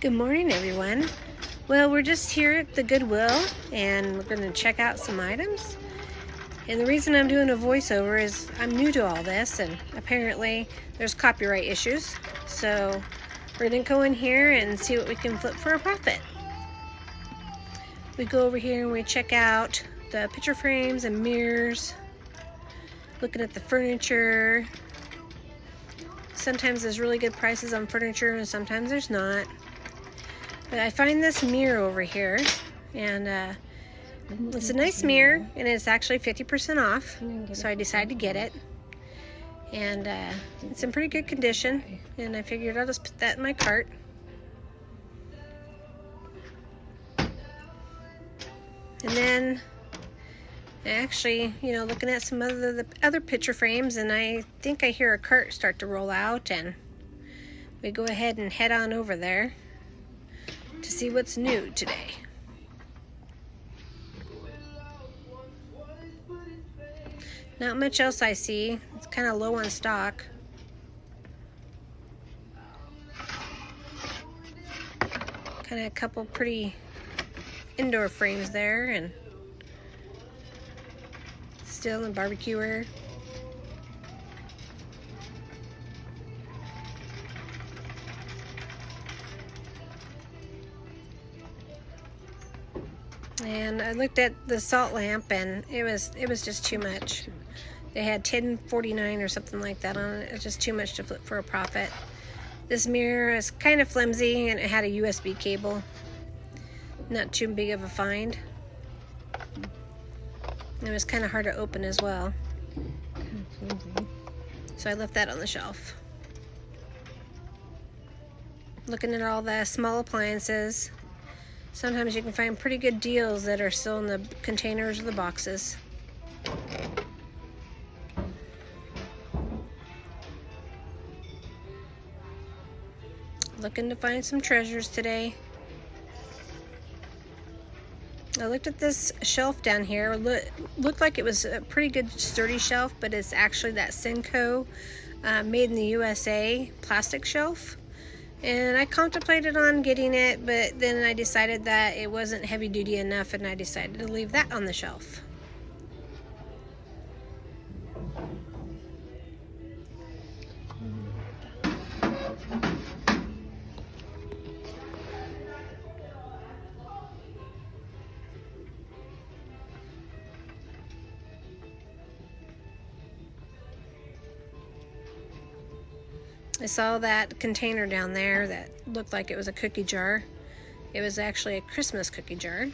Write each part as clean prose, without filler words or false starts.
Good morning, everyone. Well, we're just here at the Goodwill and we're going to check out some items. And the reason I'm doing a voiceover is I'm new to all this and apparently there's copyright issues. So we're going to go in here and see what we can flip for a profit. We go over here and we check out the picture frames and mirrors, looking at the furniture. Sometimes there's really good prices on furniture and sometimes there's not. But I find this mirror over here, and it's a nice mirror, and it's actually 50% off, so I decided to get it. And it's in pretty good condition, and I figured I'll just put that in my cart. And then, actually, looking at some the other picture frames, and I think I hear a cart start to roll out, and we go ahead and head on over there to see what's new today. Not much else I see. It's kind of low on stock. Kind of a couple pretty indoor frames there, and still in barbecueware. And I looked at the salt lamp, and it was just too much. They had $10.49 or something like that on it. It's just too much to flip for a profit. This mirror is kind of flimsy, and it had a USB cable. Not too big of a find. It was kind of hard to open as well. So I left that on the shelf. Looking at all the small appliances. Sometimes you can find pretty good deals that are still in the containers or the boxes. Looking to find some treasures today. I looked at this shelf down here. Looked like it was a pretty good sturdy shelf, but it's actually that Cinco made in the USA plastic shelf. And I contemplated on getting it, but then I decided that it wasn't heavy duty enough, and I decided to leave that on the shelf. I saw that container down there that looked like it was a cookie jar. It was actually a Christmas cookie jar.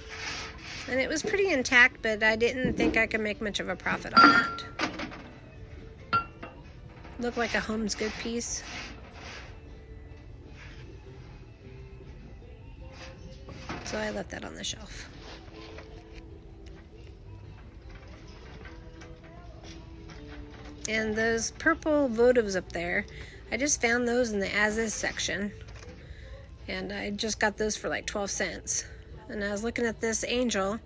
And it was pretty intact, but I didn't think I could make much of a profit on that. Looked like a Home's Good piece. So I left that on the shelf. And those purple votives up there, I just found those in the as-is section, and I just got those for like 12 cents. And I was looking at this angel,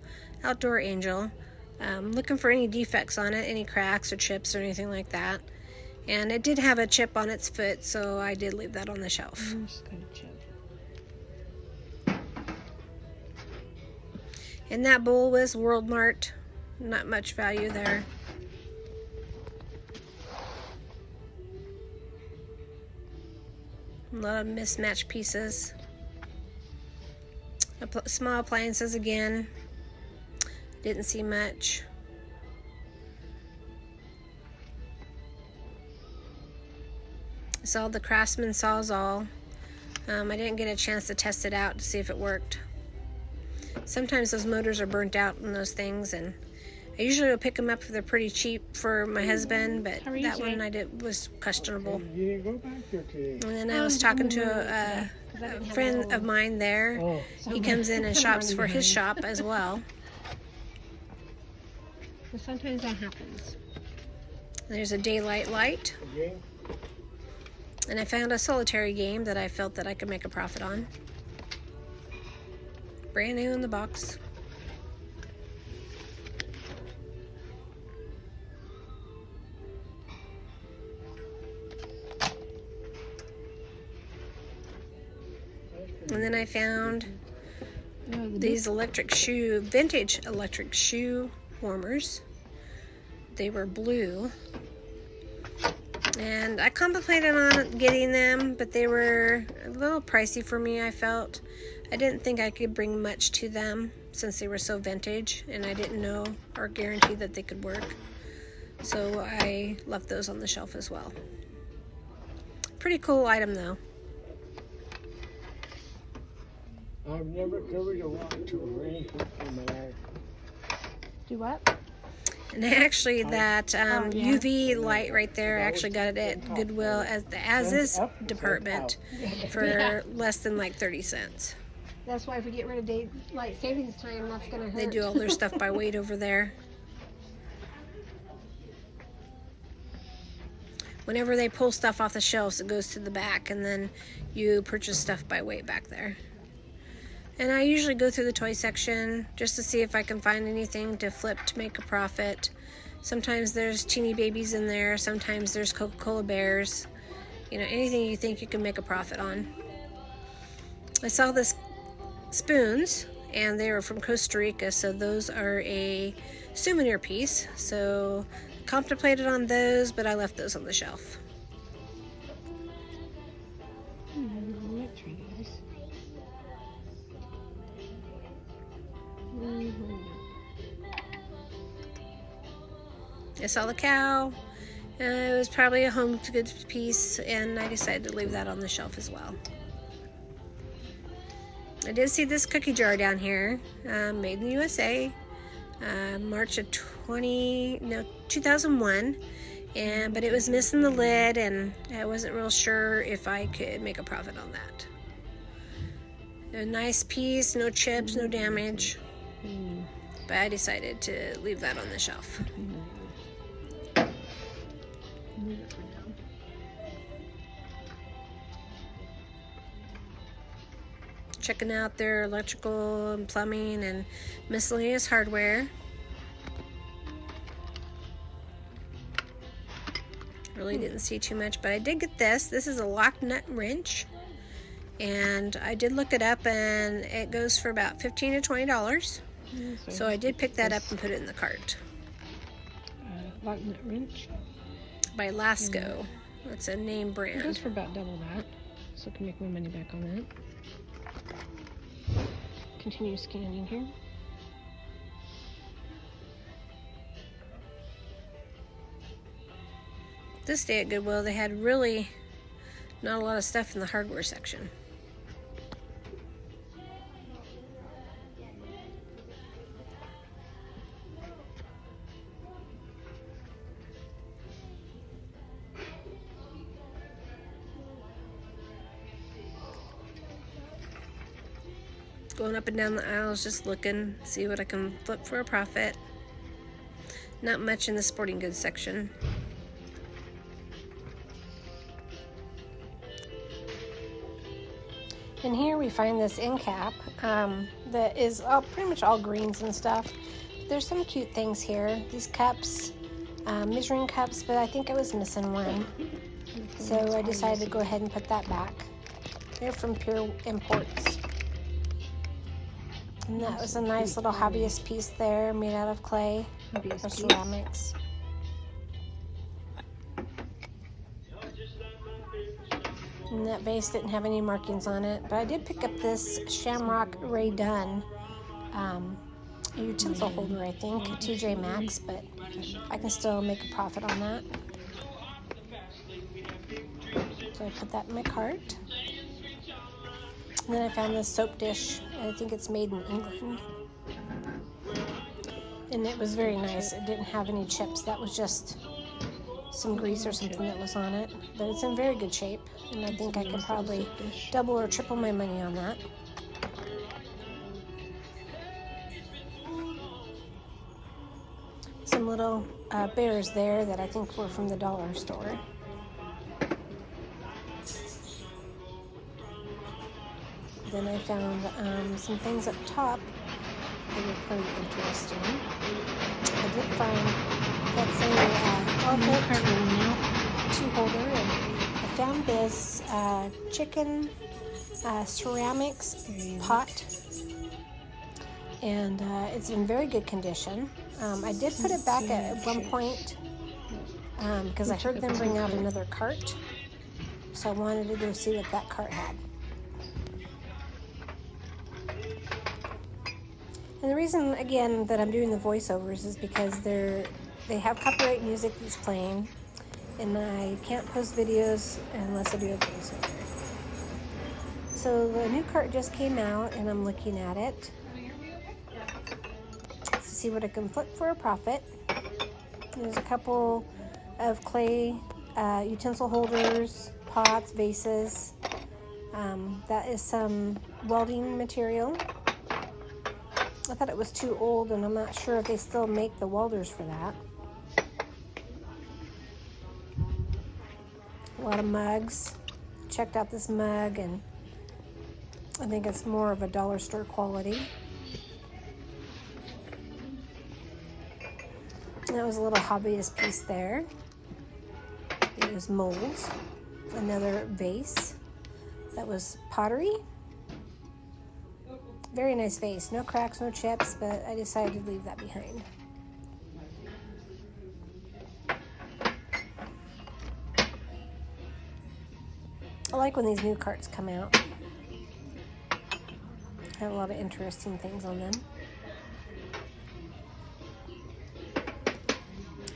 outdoor angel, looking for any defects on it, any cracks or chips or anything like that. And it did have a chip on its foot, so I did leave that on the shelf. And that bowl was World Mart, not much value there. A lot of mismatched pieces. Small appliances again. Didn't see much. I saw the Craftsman Sawzall. I didn't get a chance to test it out to see if it worked. Sometimes those motors are burnt out in those things, and I usually will pick them up if they're pretty cheap for my husband, but that one I did was questionable. And then I was talking to a friend of mine there. He comes in and shops for his shop as well. Sometimes that happens. There's a daylight light. And I found a solitary game that I felt that I could make a profit on. Brand new in the box. And then I found these vintage electric shoe warmers. They were blue. And I contemplated on getting them, but they were a little pricey for me, I felt. I didn't think I could bring much to them since they were so vintage, and I didn't know or guarantee that they could work. So I left those on the shelf as well. Pretty cool item though. I've never carried a watch or anything in my life. Do what? And actually that UV light right there, I actually got it at Goodwill as the as-is department for less than like 30 cents. That's why if we get rid of daylight savings time, that's going to hurt. They do all their stuff by weight over there. Whenever they pull stuff off the shelves, it goes to the back, and then you purchase stuff by weight back there. And I usually go through the toy section just to see if I can find anything to flip to make a profit. Sometimes there's teeny babies in there. Sometimes there's Coca-Cola bears. You know, anything you think you can make a profit on. I saw this spoons, and they were from Costa Rica, so those are a souvenir piece. So contemplated on those, but I left those on the shelf. I saw the cow. It was probably a home goods piece, and I decided to leave that on the shelf as well. I did see this cookie jar down here, made in the USA, March of 2001, but it was missing the lid, and I wasn't real sure if I could make a profit on that. A nice piece, no chips, no damage, but I decided to leave that on the shelf. Checking out their electrical and plumbing and miscellaneous hardware. Really didn't see too much, but I did get this. This is a lock nut wrench, and I did look it up, and it goes for about $15 to $20. So I did pick that up and put it in the cart. Lock nut wrench by Lasco. That's a name brand. It goes for about double that, so I can make my money back on that. Continue scanning here. This day at Goodwill, they had really not a lot of stuff in the hardware section. Going up and down the aisles, just looking, see what I can flip for a profit. Not much in the sporting goods section. And here we find this end cap that is pretty much all greens and stuff. There's some cute things here. These cups, measuring cups, but I think I was missing one. So I decided to go ahead and put that back. They're from Pure Imports. And that was a nice little hobbyist piece there, made out of clay or ceramics. And that vase didn't have any markings on it, but I did pick up this Shamrock Ray Dunn utensil holder, I think, TJ Maxx, but I can still make a profit on that. So I put that in my cart. And then I found this soap dish. I think it's made in England. And it was very nice. It didn't have any chips. That was just some grease or something that was on it. But it's in very good shape. And I think I could probably double or triple my money on that. Some little bears there that I think were from the dollar store. Then I found some things up top that were pretty interesting. I did find that's a tea holder, and I found this chicken ceramics pot, and it's in very good condition. I did put it back at one point because I heard them bring out another cart, so I wanted to go see what that cart had. And the reason, again, that I'm doing the voiceovers is because they have copyright music that's playing, and I can't post videos unless I do a voiceover. So the new cart just came out, and I'm looking at it to see what I can flip for a profit. There's a couple of clay utensil holders, pots, vases. That is some welding material. I thought it was too old, and I'm not sure if they still make the welders for that. A lot of mugs. Checked out this mug, and I think it's more of a dollar store quality. That was a little hobbyist piece there. It was molds. Another vase. That was pottery. Very nice vase. No cracks, no chips, but I decided to leave that behind. I like when these new carts come out. Have a lot of interesting things on them.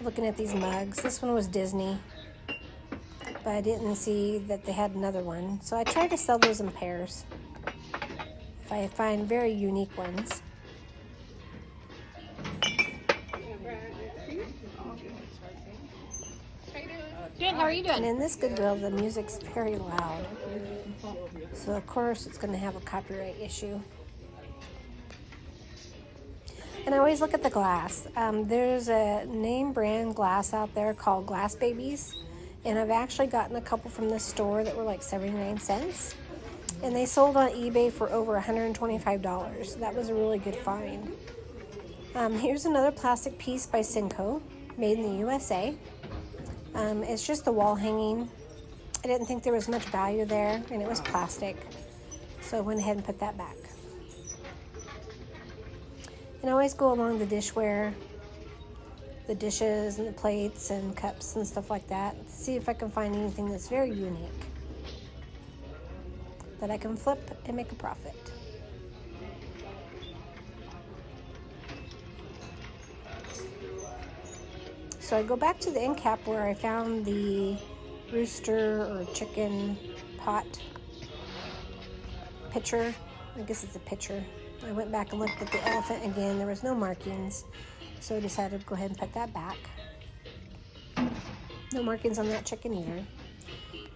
Looking at these mugs. This one was Disney, but I didn't see that they had another one. So I tried to sell those in pairs if I find very unique ones. Good, how are you And doing? in this Goodwill, the music's very loud. So of course it's going to have a copyright issue. And I always look at the glass. There's a name brand glass out there called Glass Babies. And I've actually gotten a couple from this store that were like 79 cents. And they sold on eBay for over $125. That was a really good find. Here's another plastic piece by Cinco, made in the USA. It's just the wall hanging. I didn't think there was much value there, and it was plastic. So I went ahead and put that back. And I always go along the dishware, the dishes and the plates and cups and stuff like that, to see if I can find anything that's very unique that I can flip and make a profit. So I go back to the end cap where I found the rooster or chicken pot pitcher. I guess it's a pitcher. I went back and looked at the elephant again. There was no markings, so I decided to go ahead and put that back. No markings on that chicken either.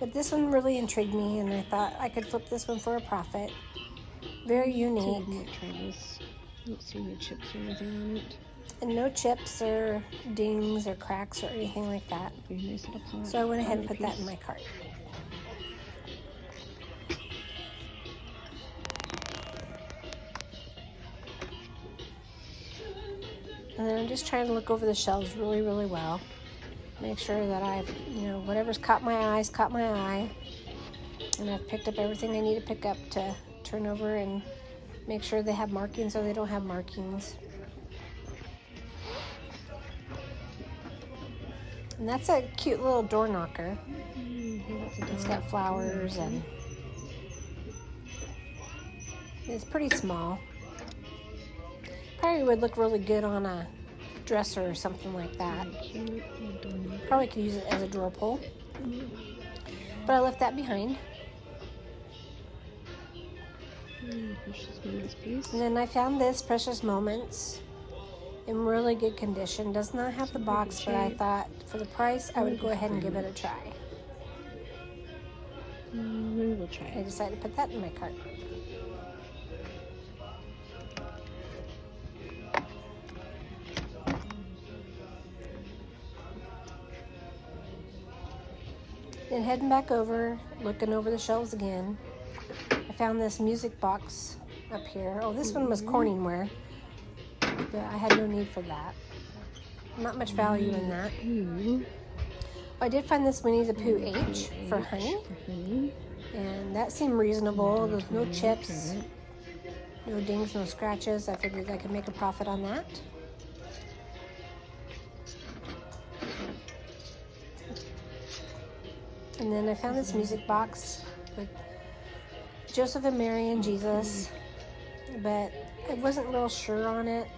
But this one really intrigued me, and I thought I could flip this one for a profit. Very unique. I might try this. I don't see any chips or anything on it. And no chips or dings or cracks or anything like that. Very nice little pot. So I went ahead and put that in my cart. And then I'm just trying to look over the shelves really, really well. Make sure that I've, whatever's caught my eye. And I've picked up everything I need to pick up to turn over and make sure they have markings or they don't have markings. And that's a cute little door knocker. It's got flowers and it's pretty small. Probably would look really good on a dresser or something like that. Probably could use it as a drawer pull. But I left that behind. And then I found this Precious Moments in really good condition. Does not have the box, but I thought for the price I would go ahead and give it a try. Maybe we'll try I it. decided to put that in my cart. Then heading back over, looking over the shelves again, I found this music box up here. Oh, this one was Corningware, but I had no need for that. Not much value in that. I did find this Winnie the Pooh H for honey. And that seemed reasonable. There's no chips, no dings, no scratches. I figured I could make a profit on that. And then I found this music box with Joseph and Mary and Jesus, but I wasn't real sure on it.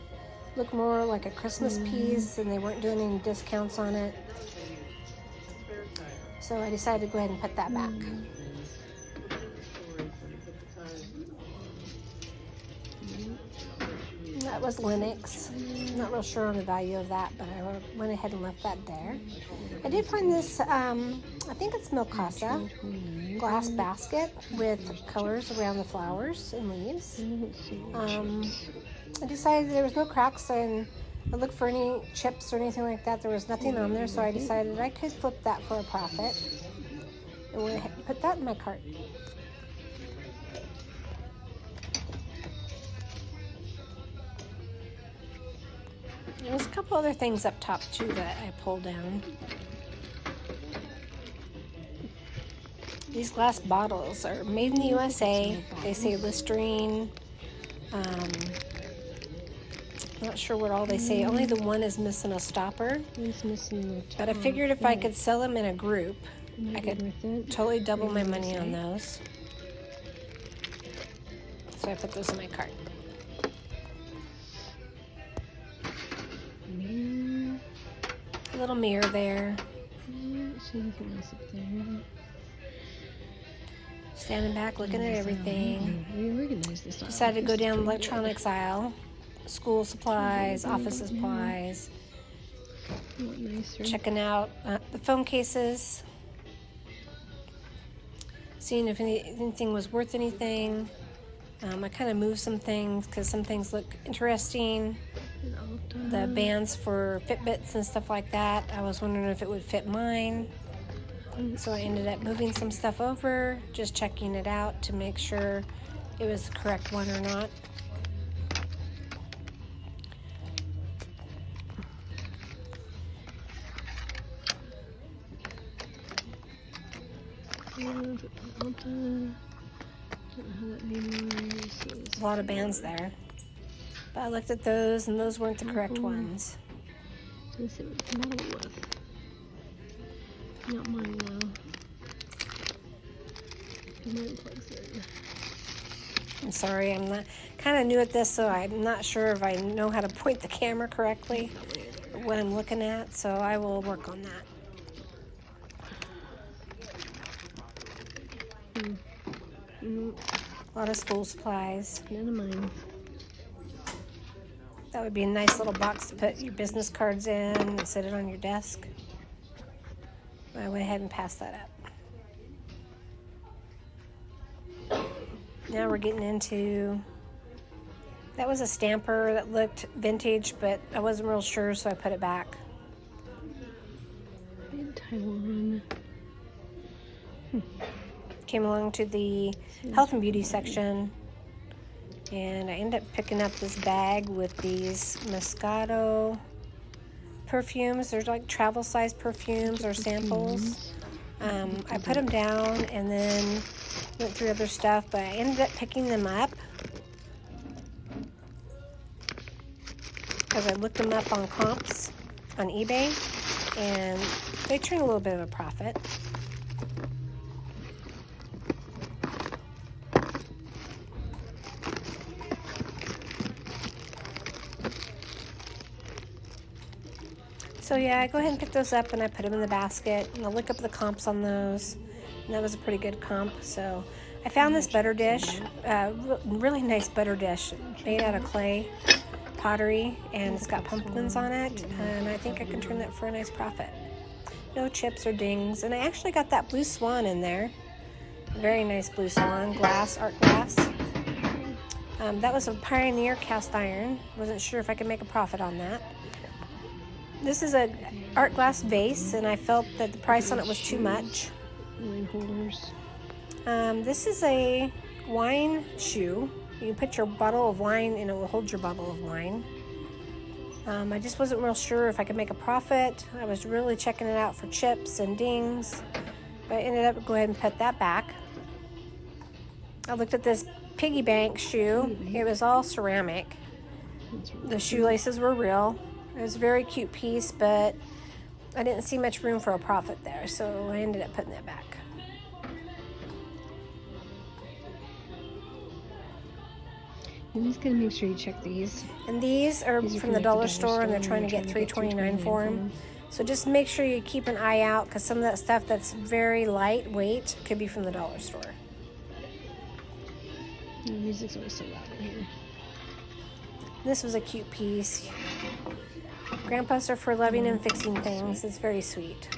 Looked more like a Christmas piece, and they weren't doing any discounts on it. So I decided to go ahead and put that back. That was Linux. Not real sure on the value of that, but I went ahead and left that there. I did find this, I think it's Milcasa glass basket with colors around the flowers and leaves. I decided there was no cracks, and I looked for any chips or anything like that. There was nothing on there, so I decided I could flip that for a profit. And went ahead and put that in my cart. There's a couple other things up top too that I pulled down. These glass bottles are made in the USA. They say Listerine. Not sure what all they say. Only the one is missing a stopper. It's missing the top. But I figured if I could sell them in a group, I could totally double my money on those. So I put those in my cart. A little mirror there. See anything else up there? Standing back, looking at everything. Reorganize this. Decided to go down the electronics aisle. School supplies, office supplies. Nicer. Checking out the phone cases. Seeing if anything was worth anything. I kind of moved some things because some things look interesting. The bands for Fitbits and stuff like that. I was wondering if it would fit mine. So I ended up moving some stuff over, just checking it out to make sure it was the correct one or not. A lot of bands there. But I looked at those, and those weren't the correct ones. Let's see what the model was. Not mine though. Mine plugs in. I'm sorry, I'm not kind of new at this, so I'm not sure if I know how to point the camera correctly, what I'm looking at, so I will work on that. A lot of school supplies. None of mine. That would be a nice little box to put your business cards in and set it on your desk. I went ahead and passed that up. Now we're getting into, that was a stamper that looked vintage, but I wasn't real sure, so I put it back. In Taiwan. Came along to the health and beauty section, and I ended up picking up this bag with these Moscato perfumes. They're like travel size perfumes or samples. I put them down and then went through other stuff, but I ended up picking them up because I looked them up on comps on eBay, and they turn a little bit of a profit. So yeah, I go ahead and pick those up and I put them in the basket, and I'll look up the comps on those, and that was a pretty good comp. So I found this butter dish, really nice butter dish made out of clay pottery, and it's got pumpkins on it, and I think I can turn that for a nice profit. No chips or dings, and I actually got that blue swan in there. Very nice blue swan, glass, art glass. That was a Pioneer cast iron. Wasn't sure if I could make a profit on that. This is a art glass vase, and I felt that the price on it was too much. Wine holders. This is a wine shoe. You can put your bottle of wine and it will hold your bottle of wine. I just wasn't real sure if I could make a profit. I was really checking it out for chips and dings, but I ended up going ahead and put that back. I looked at this piggy bank shoe. It was all ceramic. The shoelaces were real. It was a very cute piece, but I didn't see much room for a profit there, so I ended up putting that back. You just gotta make sure you check these. And these are from the dollar store, and they're trying to get $3.29 for them. So just make sure you keep an eye out, because some of that stuff that's very lightweight could be from the dollar store. The music's always so loud in here. This was a cute piece. Grandpas are for loving and fixing things. It's very sweet.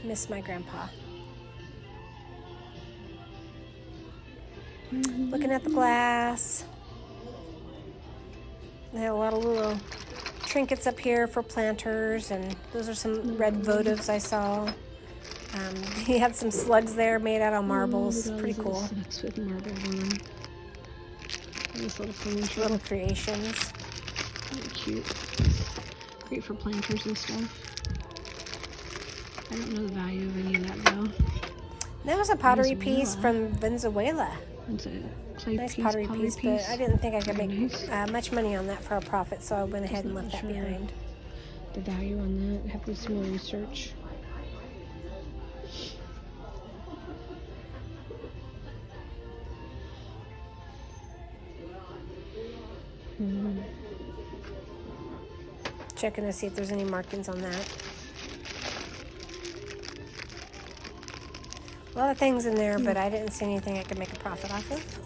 Miss my grandpa. Looking at the glass. They had a lot of little trinkets up here for planters, and those are some red votives I saw. He had some slugs there made out of marbles. Pretty cool. Slugs with marbles on them. Nice little furniture. Little creations. Really cute. Great for planters and stuff. I don't know the value of any of that though. That was a pottery piece from Venezuela. It's a clay Nice piece, pottery piece, but I didn't think I could Very make nice. much money on that for a profit, so I went ahead and left that sure behind. The value on that. Have to do some more research. Checking to see if there's any markings on that. A lot of things in there, but I didn't see anything I could make a profit off of.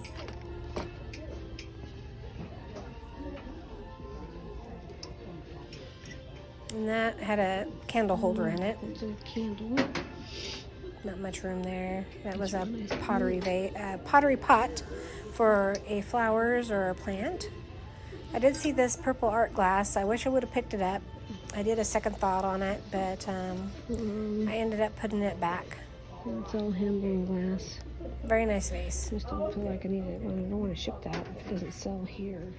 And that had a candle holder in it. It's a candle. Not much room there. That was a pottery pot for a flowers or a plant. I did see this purple art glass. I wish I would have picked it up. I did a second thought on it, but I ended up putting it back. It's all hand-blown glass. Very nice vase. I just don't feel like I need it. I don't want to ship that if it doesn't sell here.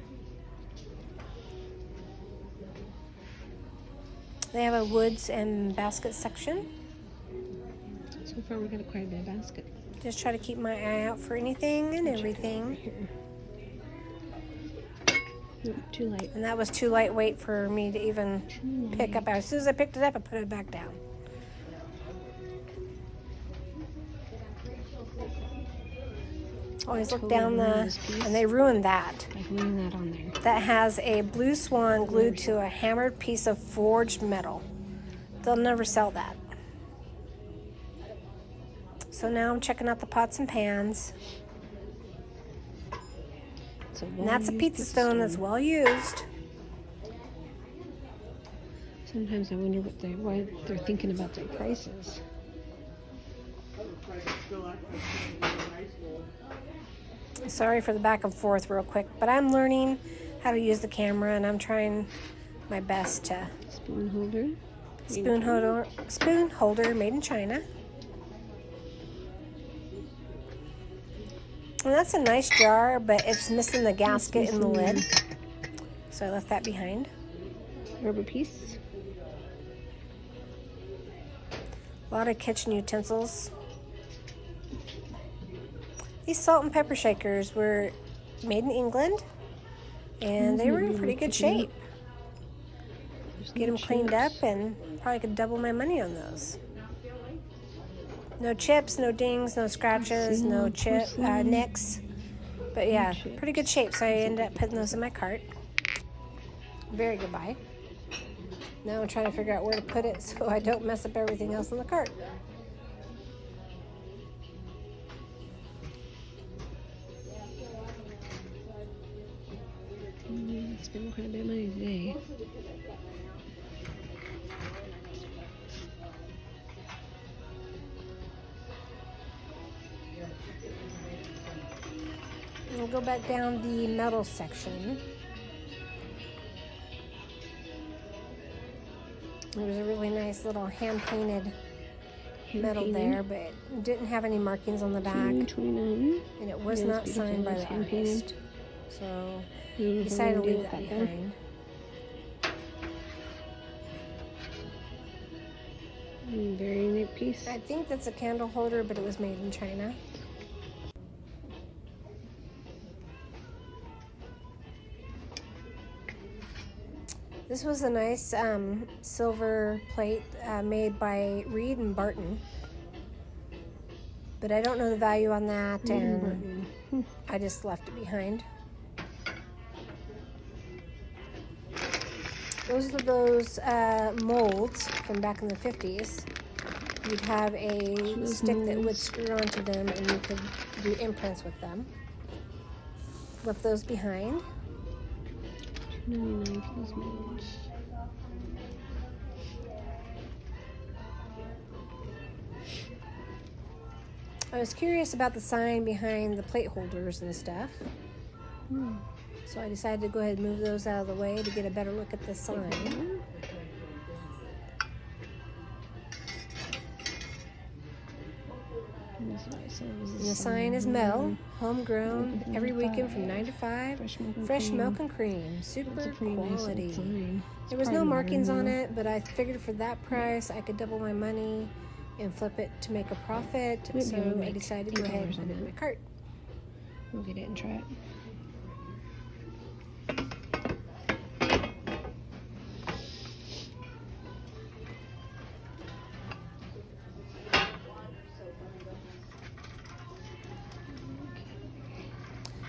They have a woods and basket section. So far we got quite a bit of basket. Just try to keep my eye out for anything and everything. Here. Nope, too light. And that was too lightweight for me to even pick up. As soon as I picked it up, I put it back down. Always look down and they ruined that. Like laying that on there. That has a blue swan glued to a hammered piece of forged metal. They'll never sell that. So now I'm checking out the pots and pans. And that's a pizza stone that's well used. Sometimes I wonder why they're thinking about their prices. Sorry for the back and forth real quick, but I'm learning how to use the camera, and I'm trying my best to. Spoon holder. Spoon holder made in China. And that's a nice jar, but it's missing the gasket in the lid. So I left that behind. Rubber piece. A lot of kitchen utensils. These salt and pepper shakers were made in England, and they were in pretty good shape. Get them cleaned up, and probably could double my money on those. No chips, no dings, no scratches, no nicks. But yeah, pretty good shape, so I ended up putting those in my cart. Very good buy. Now I'm trying to figure out where to put it so I don't mess up everything else in the cart. Spending quite a bit of money today. We'll go back down the metal section. There was a really nice little hand-painted metal there, but it didn't have any markings on the back. $2.29. And it was not signed by the artist. So I decided to leave that behind. Very neat piece. I think that's a candle holder, but it was made in China. This was a nice silver plate made by Reed and Barton. But I don't know the value on that, and I just left it behind. Those are those molds from back in the 50s. You'd have a stick that would screw onto them, and you could do imprints with them. Left those behind. $2.99 for those molds. I was curious about the sign behind the plate holders and stuff. So I decided to go ahead and move those out of the way to get a better look at the sign. And the sign is Mel, homegrown, every weekend from 9 to 5. Fresh milk and cream, super quality. There was no markings on it, but I figured for that price I could double my money and flip it to make a profit. So I decided to go ahead and put it in my cart. We'll get it and try it.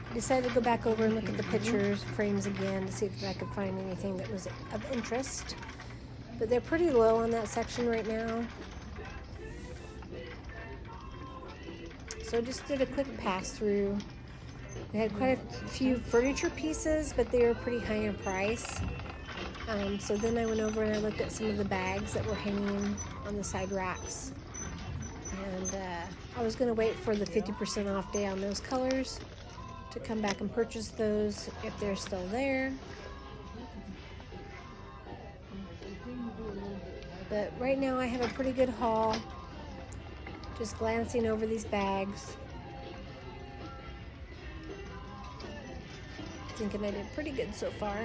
I decided to go back over and look at the pictures, frames again, to see if I could find anything that was of interest. But they're pretty low on that section right now. So I just did a quick pass through. We had quite a few furniture pieces, but they were pretty high in price. So then I went over and I looked at some of the bags that were hanging on the side racks. And I was going to wait for the 50% off day on those colors to come back and purchase those if they're still there. But right now I have a pretty good haul. Just glancing over these bags. Thinking I did pretty good so far.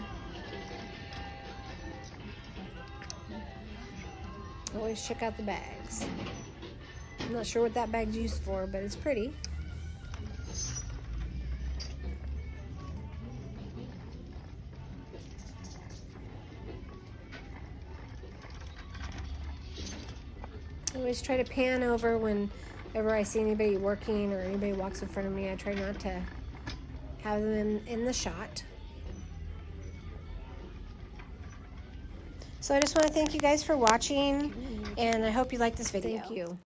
Always check out the bags. I'm not sure what that bag's used for, but it's pretty. I always try to pan over whenever I see anybody working or anybody walks in front of me. I try not to have them in the shot. So I just want to thank you guys for watching, and I hope you like this video. Thank you.